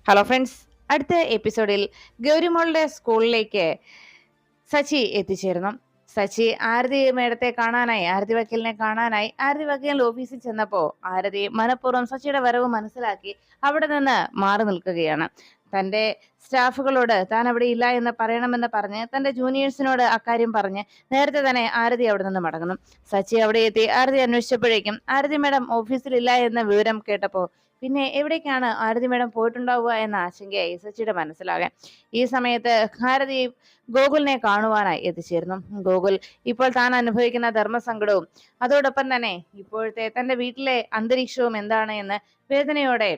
Hello friends, അടുത്ത എപ്പിസോഡിൽ ഗൗരിമോളുടെ സ്കൂളിലേക്ക് സച്ചി എത്തിച്ചേരുന്നു. സച്ചി ആരതി മേഡത്തെ കാണാനായി, ആരതി വക്കീലിനെ കാണാനായി ആരതി വക്കീലിന്റെ ഓഫീസിൽ ചെന്നപ്പോ ആരതി മനഃപൂർവ്വം സച്ചിയുടെ വരവ് മനസ്സിലാക്കി അവിടെ നിന്ന് മാറി നിൽക്കുകയാണ്. തന്റെ സ്റ്റാഫുകളോട് താൻ അവിടെ ഇല്ല എന്ന് പറയണമെന്ന് പറഞ്ഞ് തന്റെ ജൂനിയേഴ്സിനോട് അക്കാര്യം പറഞ്ഞ് നേരത്തെ തന്നെ ആരതി അവിടെ നിന്ന് മടങ്ങുന്നു. സച്ചി അവിടെ എത്തി ആരതി അന്വേഷിച്ചപ്പോഴേക്കും ആരതി മേഡം ഓഫീസിലില്ല എന്ന വിവരം കേട്ടപ്പോ പിന്നെ എവിടേക്കാണ് ആരതി മേഡം പോയിട്ടുണ്ടാവുക എന്ന ആശങ്കയായി സച്ചിയുടെ മനസ്സിലാകാൻ. ഈ സമയത്ത് ഭാരതി ഗോകുലിനെ കാണുവാനായി എത്തിച്ചേരുന്നു. ഗോകുൽ ഇപ്പോൾ താൻ അനുഭവിക്കുന്ന ധർമ്മസങ്കടവും അതോടൊപ്പം തന്നെ ഇപ്പോഴത്തെ തന്റെ വീട്ടിലെ അന്തരീക്ഷവും എന്താണ് എന്ന് വേദനയോടെ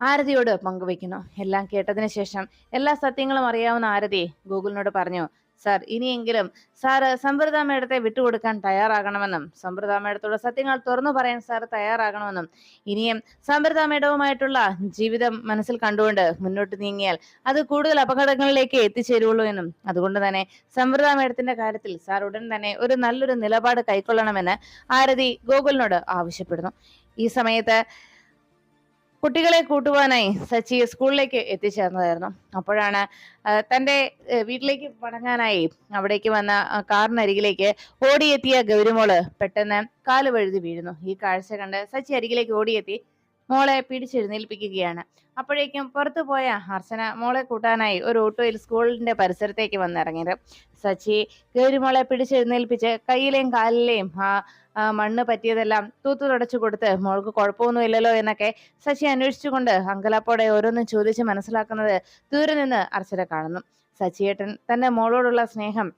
ആരതിയോട് പങ്കുവെക്കുന്നു. എല്ലാം കേട്ടതിന് ശേഷം എല്ലാ സത്യങ്ങളും അറിയാവുന്ന ആരതി ഗോകുലിനോട് പറഞ്ഞു, സാർ, ഇനിയെങ്കിലും സാറ് സംവൃത മേഡത്തെ വിട്ടുകൊടുക്കാൻ തയ്യാറാകണമെന്നും സംവൃത മേഡത്തോട് സത്യങ്ങൾ തുറന്നു പറയാൻ സാർ തയ്യാറാകണമെന്നും ഇനിയും സംവൃത മേഡവുമായിട്ടുള്ള ജീവിതം മനസ്സിൽ കണ്ടുകൊണ്ട് മുന്നോട്ട് നീങ്ങിയാൽ അത് കൂടുതൽ അപകടങ്ങളിലേക്ക് എത്തിച്ചേരുള്ളൂ എന്നും അതുകൊണ്ട് തന്നെ സംവൃത മേഡത്തിന്റെ കാര്യത്തിൽ സാർ ഉടൻ തന്നെ ഒരു നല്ലൊരു നിലപാട് കൈക്കൊള്ളണമെന്ന് ആരതി ഗോകുലിനോട് ആവശ്യപ്പെടുന്നു. ഈ സമയത്ത് കുട്ടികളെ കൂട്ടുവാനായി സച്ചി സ്കൂളിലേക്ക് എത്തിച്ചേർന്നതായിരുന്നു. അപ്പോഴാണ് തന്റെ വീട്ടിലേക്ക് മടങ്ങാനായി അവിടേക്ക് വന്ന കാറിനരികിലേക്ക് ഓടിയെത്തിയ ഗൗരിമോള് പെട്ടെന്ന് കാല് വഴുതി വീഴുന്നു. ഈ കാഴ്ച കണ്ട് സച്ചി അരികിലേക്ക് ഓടിയെത്തി മോളെ പിടിച്ചെഴുന്നേൽപ്പിക്കുകയാണ്. അപ്പോഴേക്കും പുറത്തു പോയ അർച്ചന മോളെ കൂട്ടാനായി ഒരു ഓട്ടോയിൽ സ്കൂളിന്റെ പരിസരത്തേക്ക് വന്നിറങ്ങിയത്. സച്ചി ഗൗരിമോളെ പിടിച്ചെഴുന്നേൽപ്പിച്ച് കയ്യിലെയും കാലിലെയും മണ്ണ് പറ്റിയതെല്ലാം തൂത്തു തുടച്ചു കൊടുത്ത് മോൾക്ക് കുഴപ്പമൊന്നുമില്ലല്ലോ എന്നൊക്കെ സച്ചി അന്വേഷിച്ചുകൊണ്ട് അങ്കലാപ്പോടെ ഓരോന്നും ചോദിച്ച് മനസ്സിലാക്കുന്നത് ദൂരെ നിന്ന് അർച്ചന കാണുന്നു. സച്ചിയേട്ടൻ തന്റെ മോളോടുള്ള സ്നേഹം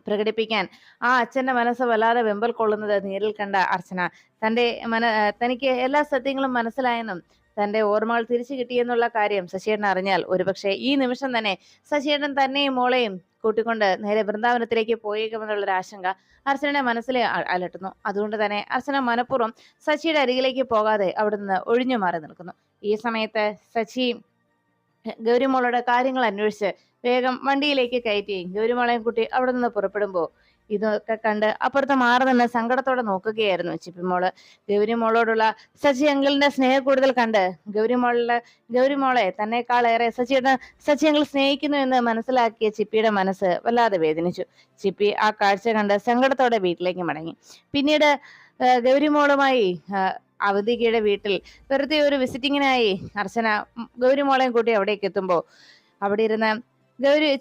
പ്രകടിപ്പിക്കാൻ ആ അച്ഛന്റെ മനസ്സ് വല്ലാതെ വെമ്പൽ കൊള്ളുന്നത് നേരിൽ കണ്ട അർച്ചന തനിക്ക് എല്ലാ സത്യങ്ങളും മനസ്സിലായെന്നും തന്റെ ഓർമ്മകൾ തിരിച്ചു കിട്ടിയെന്നുള്ള കാര്യം ശശിയേട്ടൻ അറിഞ്ഞാൽ ഒരുപക്ഷെ ഈ നിമിഷം തന്നെ ശശിയേട്ടൻ തന്നെയും മോളെയും കൂട്ടിക്കൊണ്ട് നേരെ വൃന്ദാവനത്തിലേക്ക് പോയേക്കുമെന്നുള്ളൊരു ആശങ്ക അർച്ചനയുടെ മനസ്സിലെ അലട്ടുന്നു. അതുകൊണ്ട് തന്നെ അർച്ചന മനഃപൂർവ്വം ശശിയുടെ അരികിലേക്ക് പോകാതെ അവിടെ നിന്ന് ഒഴിഞ്ഞു മാറി നിൽക്കുന്നു. ഈ സമയത്ത് ശശി ഗൗരിമോളുടെ കാര്യങ്ങൾ അന്വേഷിച്ച് വേഗം വണ്ടിയിലേക്ക് കയറ്റി ഗൗരിമോളെയും കുട്ടി അവിടെ നിന്ന് പുറപ്പെടുമ്പോ ഇതൊക്കെ കണ്ട് അപ്പുറത്ത് മാറി നിന്ന് സങ്കടത്തോടെ നോക്കുകയായിരുന്നു ചിപ്പിമോള്. ഗൗരിമോളോടുള്ള സച്ചി അങ്കിളിന്റെ സ്നേഹം കൂടുതൽ കണ്ട് ഗൗരിമോളെ തന്നെക്കാളേറെ സച്ചി അങ്കിൾ സ്നേഹിക്കുന്നു എന്ന് മനസ്സിലാക്കിയ ചിപ്പിയുടെ മനസ്സ് വല്ലാതെ വേദനിച്ചു. ചിപ്പി ആ കാഴ്ച കണ്ട് സങ്കടത്തോടെ വീട്ടിലേക്ക് മടങ്ങി. പിന്നീട് ഗൗരിമോളുമായി അവന്തികയുടെ വീട്ടിൽ വെറുതെ ഒരു വിസിറ്റിങ്ങിനായി അർച്ചന ഗൗരിമോളെയും കൂട്ടി അവിടേക്ക് എത്തുമ്പോ അവിടെ ഇരുന്ന്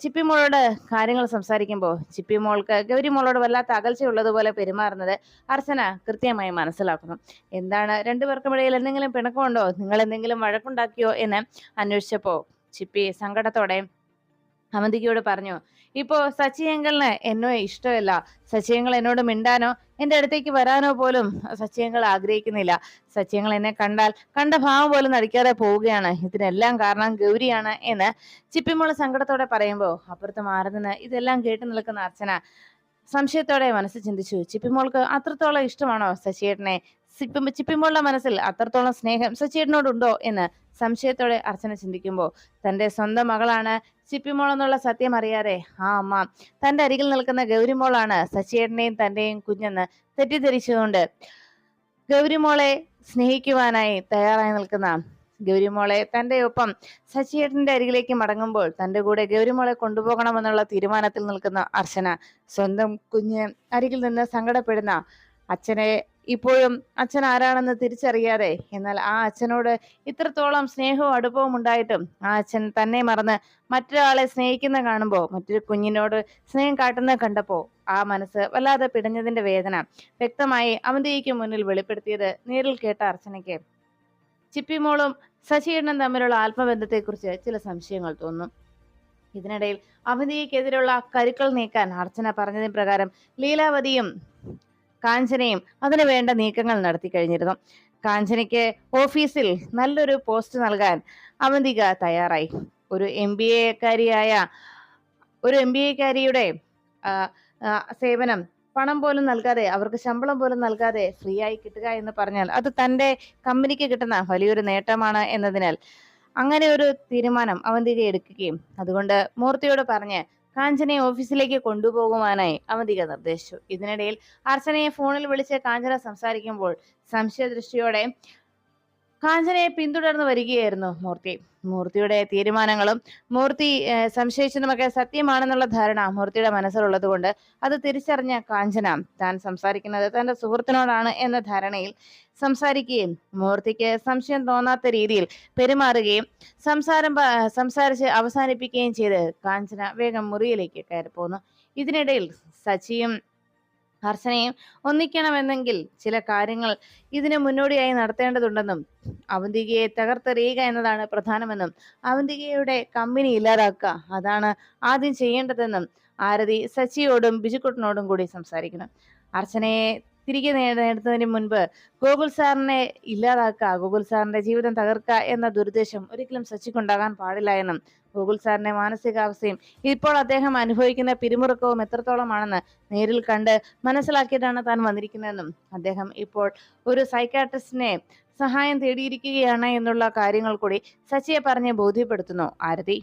ചിപ്പിമോളോട് കാര്യങ്ങൾ സംസാരിക്കുമ്പോൾ ചിപ്പിമോൾക്ക് ഗൗരിമോളോട് വല്ലാത്ത അകൽച്ചയുള്ളതുപോലെ പെരുമാറുന്നത് അർച്ചന കൃത്യമായി മനസ്സിലാക്കുന്നു. എന്താണ് രണ്ടുപേർക്കും ഇടയിൽ എന്തെങ്കിലും പിണക്കമുണ്ടോ, നിങ്ങൾ എന്തെങ്കിലും വഴക്കുണ്ടാക്കിയോ എന്ന് അന്വേഷിച്ചപ്പോ ചിപ്പി സങ്കടത്തോടെ അവന്തികയോട് പറഞ്ഞു, ഇപ്പോ സച്ചി അങ്കിളിന് എന്നോ ഇഷ്ടമല്ല. സച്ചി അങ്കിൾ എന്നോട് മിണ്ടാനോ എന്റെ അടുത്തേക്ക് വരാനോ പോലും സച്ചി അങ്കിൾ ആഗ്രഹിക്കുന്നില്ല. സച്ചി അങ്കിൾ എന്നെ കണ്ടാൽ കണ്ട ഭാവം പോലും നടിക്കാതെ പോവുകയാണ്. ഇതിനെല്ലാം കാരണം ഗൗരിയാണ് എന്ന് ചിപ്പിമോള് സങ്കടത്തോടെ പറയുമ്പോ അപ്പുറത്ത് മാറി നിന്ന് ഇതെല്ലാം കേട്ടു നിൽക്കുന്ന അർച്ചന സംശയത്തോടെ മനസ്സ് ചിന്തിച്ചു, ചിപ്പിമോൾക്ക് അത്രത്തോളം ഇഷ്ടമാണോ സച്ചിയേട്ടനെ? ചിപ്പിമോളുടെ മനസ്സിൽ അത്രത്തോളം സ്നേഹം സച്ചിയേട്ടനോടുണ്ടോ എന്ന് സംശയത്തോടെ അർച്ചന ചിന്തിക്കുമ്പോ തന്റെ സ്വന്തം മകളാണ് ചിപ്പിമോൾ എന്നുള്ള സത്യം അറിയാതെ ആ അമ്മ തന്റെ അരികിൽ നിൽക്കുന്ന ഗൗരിമോളാണ് സച്ചിയേട്ടനെയും തന്റെയും കുഞ്ഞെന്ന് തെറ്റിദ്ധരിച്ചുകൊണ്ട് ഗൗരിമോളെ സ്നേഹിക്കുവാനായി തയ്യാറായി നിൽക്കുന്ന ഗൗരിമോളെ തന്റെ ഒപ്പം സച്ചിയേട്ടന്റെ അരികിലേക്ക് മടങ്ങുമ്പോൾ തന്റെ കൂടെ ഗൗരിമോളെ കൊണ്ടുപോകണമെന്നുള്ള തീരുമാനത്തിൽ നിൽക്കുന്ന അർച്ചന സ്വന്തം കുഞ്ഞ് അരികിൽ നിന്ന് സങ്കടപ്പെടുന്ന അച്ഛനെ ഇപ്പോഴും അച്ഛൻ ആരാണെന്ന് തിരിച്ചറിയാതെ, എന്നാൽ ആ അച്ഛനോട് ഇത്രത്തോളം സ്നേഹവും അടുപ്പവും ഉണ്ടായിട്ടും ആ അച്ഛൻ തന്നെ മറന്ന് മറ്റൊരാളെ സ്നേഹിക്കുന്ന കാണുമ്പോൾ, മറ്റൊരു കുഞ്ഞിനോട് സ്നേഹം കാട്ടുന്നത് കണ്ടപ്പോ ആ മനസ്സ് വല്ലാതെ പിടഞ്ഞതിന്റെ വേദന വ്യക്തമായി അവന്തിക്ക് മുന്നിൽ വെളിപ്പെടുത്തിയത് നേരിൽ കേട്ട അർച്ചനയ്ക്ക് ചിപ്പിമോളും ശശിയേട്ടനും തമ്മിലുള്ള ആത്മബന്ധത്തെക്കുറിച്ച് ചില സംശയങ്ങൾ തോന്നുന്നു. ഇതിനിടയിൽ അവന്തിക്കെതിരെയുള്ള കരുക്കൾ നീക്കാൻ അർച്ചന പറഞ്ഞതിന് പ്രകാരം ലീലാവതിയും കാഞ്ചനയും അതിനു വേണ്ട നീക്കങ്ങൾ നടത്തി കഴിഞ്ഞിരുന്നു. കാഞ്ചനയ്ക്ക് ഓഫീസിൽ നല്ലൊരു പോസ്റ്റ് നൽകാൻ അവന്തിക തയ്യാറായി. ഒരു എം ബി എക്കാരിയുടെ സേവനം പണം പോലും നൽകാതെ, അവർക്ക് ശമ്പളം പോലും നൽകാതെ ഫ്രീ ആയി കിട്ടുക എന്ന് പറഞ്ഞാൽ അത് തന്റെ കമ്പനിക്ക് കിട്ടുന്ന വലിയൊരു നേട്ടമാണ് എന്നതിനാൽ അങ്ങനെ ഒരു തീരുമാനം അവന്തിക എടുക്കുകയും അതുകൊണ്ട് മൂർത്തിയോട് പറഞ്ഞ് കാഞ്ചനയെ ഓഫീസിലേക്ക് കൊണ്ടുപോകുവാനായി അവന്തിക നിർദ്ദേശിച്ചു. ഇതിനിടയിൽ അർച്ചനയെ ഫോണിൽ വിളിച്ച് കാഞ്ചന സംസാരിക്കുമ്പോൾ സംശയദൃഷ്ടിയോടെ കാഞ്ചനയെ പിന്തുടർന്ന് വരികയായിരുന്നു മൂർത്തി. മൂർത്തിയുടെ തീരുമാനങ്ങളും മൂർത്തി സംശയിച്ചതുമൊക്കെ സത്യമാണെന്നുള്ള ധാരണ മൂർത്തിയുടെ മനസ്സിലുള്ളത് കൊണ്ട് അത് തിരിച്ചറിഞ്ഞ കാഞ്ചന താൻ സംസാരിക്കുന്നത് തന്റെ സുഹൃത്തിനോടാണ് എന്ന ധാരണയിൽ സംസാരിക്കുകയും മൂർത്തിക്ക് സംശയം തോന്നാത്ത രീതിയിൽ പെരുമാറുകയും സംസാരിച്ച് അവസാനിപ്പിക്കുകയും ചെയ്ത് കാഞ്ചന വേഗം മുറിയിലേക്ക് കയറിപ്പോന്നു. ഇതിനിടയിൽ സച്ചിയും അർച്ചനയും ഒന്നിക്കണമെന്നെങ്കിൽ ചില കാര്യങ്ങൾ ഇതിന് മുന്നോടിയായി നടത്തേണ്ടതുണ്ടെന്നും അവന്തികയെ തകർത്തെറിയുക എന്നതാണ് പ്രധാനമെന്നും അവന്തികയുടെ കമ്പനി ഇല്ലാതാക്കുക അതാണ് ആദ്യം ചെയ്യേണ്ടതെന്നും ആരതി സച്ചിയോടും ബിജുക്കുട്ടനോടും കൂടി സംസാരിക്കണം. അർച്ചനയെ തിരികെ നേടുന്നതിന് മുൻപ് ഗോകുൽ സാറിനെ ഇല്ലാതാക്കുക, ഗോകുൽ സാറിന്റെ ജീവിതം തകർക്കുക എന്ന ദുരുദ്ദേശം ഒരിക്കലും സച്ചിക്കുണ്ടാകാൻ പാടില്ല എന്നും ഗോകുൽ സാറിന്റെ മാനസികാവസ്ഥയും ഇപ്പോൾ അദ്ദേഹം അനുഭവിക്കുന്ന പിരിമുറുക്കവും എത്രത്തോളമാണെന്ന് നേരിൽ കണ്ട് മനസ്സിലാക്കിയിട്ടാണ് താൻ വന്നിരിക്കുന്നതെന്നും അദ്ദേഹം ഇപ്പോൾ ഒരു സൈക്കാട്രിസ്റ്റിനെ സഹായം തേടിയിരിക്കുകയാണ് എന്നുള്ള കാര്യങ്ങൾ കൂടി സച്ചിയെ പറഞ്ഞ് ബോധ്യപ്പെടുത്തുന്നു ആരതി.